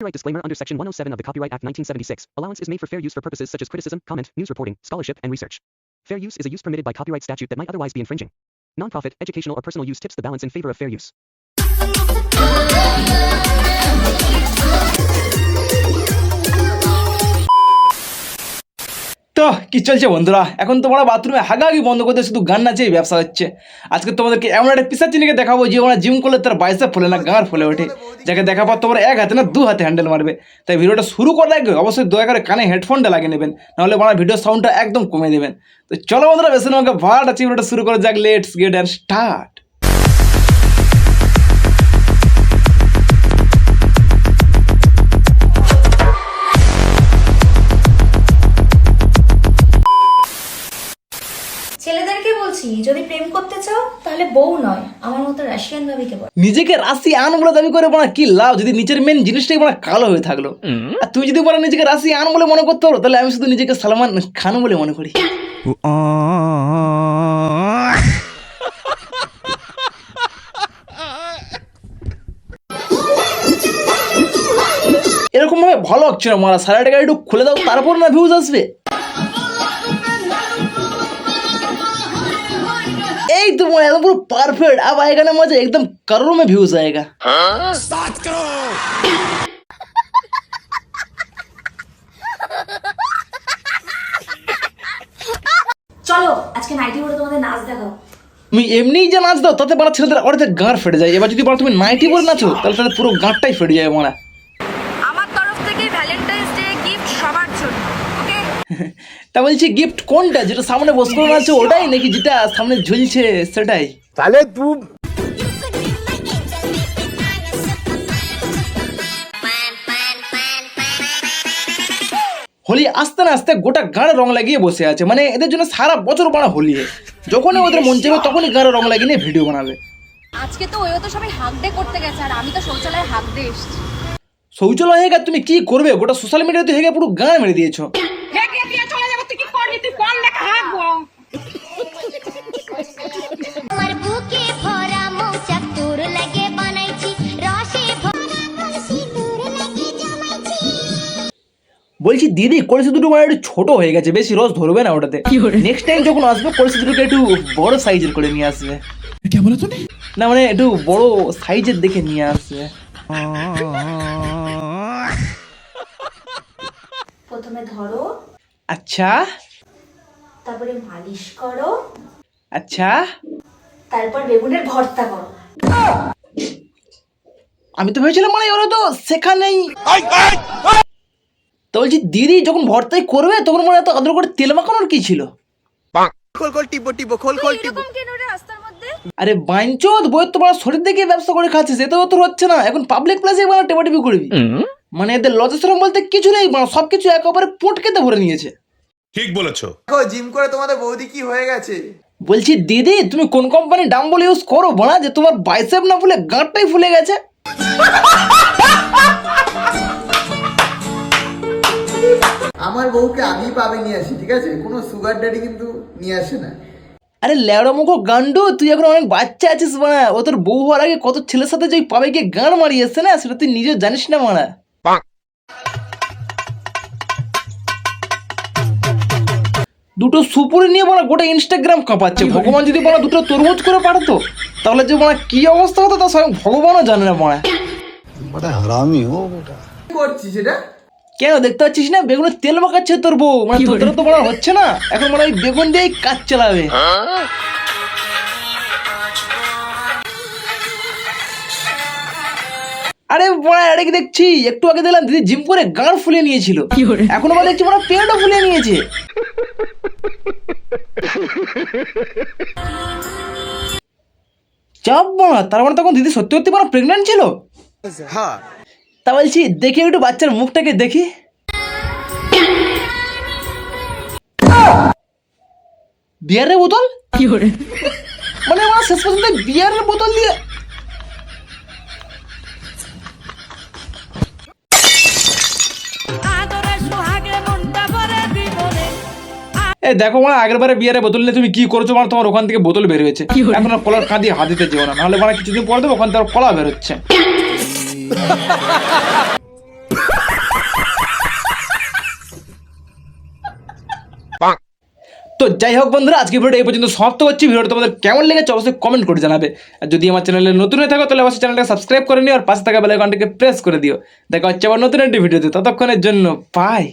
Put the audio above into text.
Copyright disclaimer under Section 107 of the Copyright Act 1976. Allowance is made for fair use for purposes such as criticism, comment, news reporting, scholarship, and research. Fair use is a use permitted by copyright statute that might otherwise be infringing. Non-profit, educational, or personal use tips the balance in favor of fair use. তো কি চলছে বন্ধুরা, এখন তোমরা বাথরুমে হাগাহাগি বন্ধ করতে শুধু গান নাচেই ব্যবসা হচ্ছে। আজকে তোমাদেরকে এমন একটা পিসাচিনিকে দেখাবো যে ওরা জিম করলে তার বাইসেপ ফোলে না, গাঁড় ফলে ওঠে, যাকে দেখা পর তোমরা এক হাতে না দু হাতে হ্যান্ডেল মারবে। তাই ভিডিওটা শুরু করার আগে অবশ্যই দয়া করে কানে হেডফোনটা লাগিয়ে নেবেন, নাহলে আমার ভিডিও সাউন্ডটা একদম কমে দেবেন। তো চলো বন্ধুরা, বেশি আমাকে ভাট আছে, ভিডিওটা শুরু করা যাক। Let's get and start. ছেলেদেরকে বলছি, যদি প্রেম করতে চাও তাহলে বউ নয়, আমার মতো রাশিয়ান ভাবিকে বল। নিজেকে রাশিয়ান বলে দাবি করে বলা কি লাভ, যদি নিচের মেন জিনিসটাই বলা কালো হয়ে থাকলো। আর তুই যদি বলো নিজেকে রাশিয়ান বলে মনে করতে পারো, তাহলে আমি শুধু নিজেকে সালমান খান বলে মনে করি। এরকম ভাবে ভালো হচ্ছে না মারা, সারাটাকে একটু খুলে দাও, তারপর না ভিউজ আসবে। এই তো एकदम पूरा परफेक्ट, अब आएगा ना मजा, एकदम करोड़ों में व्यूज आएगा। চলো আজকে নাইটি পরে তোমাদের নাচ দেখাও। তুমি এমনিই যে নাচ দাও তাতে বড় ছেলেদের অর্ধেক গাঁড় ফেটে যায়, এবার যদি বলো তুমি নাইটি পরে নাচো তাহলে তাদের পুরো গাঁটটাই ফেটে যায় মারা। আমার তরফ থেকে ভ্যালেন্টাইন্স ডে গিফট সবার জন্য, ওকে? তা বলছি গিফট কোনটা, যেটা সামনে বস করে নাচো ওটাই, নাকি যেটা সামনে ঝুলছে সেটাই? তাহলে তুই হোলি আস্তে না আস্তে গোটা গাঁড়ে রং লাগিয়ে বসে আছে, মানে এদের জন্য সারা বছর বানা হোলি। যখনই ওদের মন চাইবে তখনই গাঁড়ে রং লাগিয়ে নিয়ে ভিডিও বানাবে। আজকে তো ওইও তো সবাই হাগ ডে করতে গেছে, আর আমি তো শৌচালয়ে হাগ ডে এসেছি। শৌচালয় হয়ে গেছে, তুমি কি করবে? গোটা সোশ্যাল মিডিয়াতে হেগে পুরো গাঁ মেরে দিয়েছো। হেগে দিয়ে চলে যাবো, তুই কি করবি? তুই কোন লেখা হাগবো? আমার বুকে ভরা মৌচাক তোর লাগে বানাইছি, রসে ভরা কলসি তোর লাগে জমাইছি। বলছি দিদি, কলসি দুটো মানে একটু ছোট হয়ে গেছে, বেশি রস ধরবে না ওটাতে। নেক্সট টাইম যখন আসবে কলসি দুটোকে একটু বড় সাইজের করে নিয়ে আসবে। কে বলে তুমি? না মানে একটু বড় সাইজের দেখে নিয়ে আসবে। প্রথমে ধরো, আচ্ছা তারপরে মালিশ করো, আচ্ছা, তারপর বেগুনের ভর্তা করো। আমি তো ভেবেছিলাম মানে ওরা তো সেখানেই। তো বলছি দিদি যখন ভর্তাই করবে তখন মনে হয় তো আদর করে তেল মাখানোর কি ছিল? এরকম কেন রে রাস্তার মধ্যে? আরে বাইঞ্চোদ, বইয়ের তো বড় শরীর দেখে ব্যবসা করে খাচ্ছিস, এতেও তোর হচ্ছে না। এখন পাবলিক প্লেসে মানে টেপাটিপি করবি, মানে এদের লজ্জাশরম বলতে কিছু নেই, মানে সবকিছু একেবারে পুটকেতে ভরে নিয়েছে। ঠিক বলেছো। দেখো জিম করে তোমাদের বৌদি কি হয়ে গেছে। বলছি দিদি, তুমি কোন কোম্পানির ডাম্বল ইউজ করো বলা যে তোমার বাইসেপ না ফুলে গাঁটটাই ফুলে গেছে? আমার বউকে আমি পাবে নিয়ে আসি, ঠিক আছে? কোনো সুগার ড্যাডি কিন্তু নিয়ে আসে না। আরে লেওড়া মুখো গান্ডু, তুই এখন অনেক বাচ্চা আছিস মারা। ও তোর বউ হওয়ার আগে কত ছেলের সাথে যে পাবে গিয়ে গান মারিয়ে এসছে না, সেটা তুই নিজে জানিস না মারা। দুটো সুপুরি নিয়ে বলা গোটা ইনস্টাগ্রাম কাঁপাচ্ছে। ভগবান যদি বলা দুটো তরমুজ করে পাঠাতো তাহলে যে মানে কি অবস্থা হতো তা স্বয়ং ভগবানও জানে না মারা। কি করছিস এটা? কেন দেখতে পাচ্ছিস না বেগুনের তেল মাখাচ্ছে তোর বউ, মানে তোদের তো বলা হচ্ছে না, এখন মানে ওই বেগুন দিয়েই কাজ চালাবে। আরে বড়া এটাকে দেখছি, একটু আগে দিলাম দিদি জিম করে গাঁড় ফুলে নিয়েছিল, এখন আবার দেখছি বড়া পেটও ফুলে নিয়েছে। চাপ বড়া, তার মানে তখন দিদি সত্যি সত্যি বড়া প্রেগনেন্ট ছিল। হ্যাঁ, তা বলছি দেখি একটু বাচ্চার মুখটাকে দেখি। বিয়ারের বোতল মানে আমার শেষ পর্যন্ত বিয়ারের বোতল দিয়ে। এ দেখো মানে আগের বারে বিয়ারে বোতল নিয়ে তুমি কি করছো, মানে তোমার ওখান থেকে বোতল বের হয়েছে, এখন আর কলার কাঁদিয়ে হাত দিতে যেও না, নাহলে মানে কিছুদিন পরে দেবো ওখান থেকে কলা বেরোচ্ছে। যাই হোক বন্ধুরা, আজকে ভিডিওটা এই পর্যন্ত সমাপ্ত করছি। ভিডিওটা তোমাদের কেমন লেগেছে অবশ্যই কমেন্ট করে জানাবে। আর যদি আমার চ্যানেলে নতুন হয়ে থাকো তাহলে অবশ্যই চ্যানেলটাকে সাবস্ক্রাইব করে নিও আর পাশে থাকা বেল আইকনটিকে প্রেস করে দিও। দেখা হচ্ছে আবার নতুন একটি ভিডিওতে, ততক্ষণের জন্য বাই।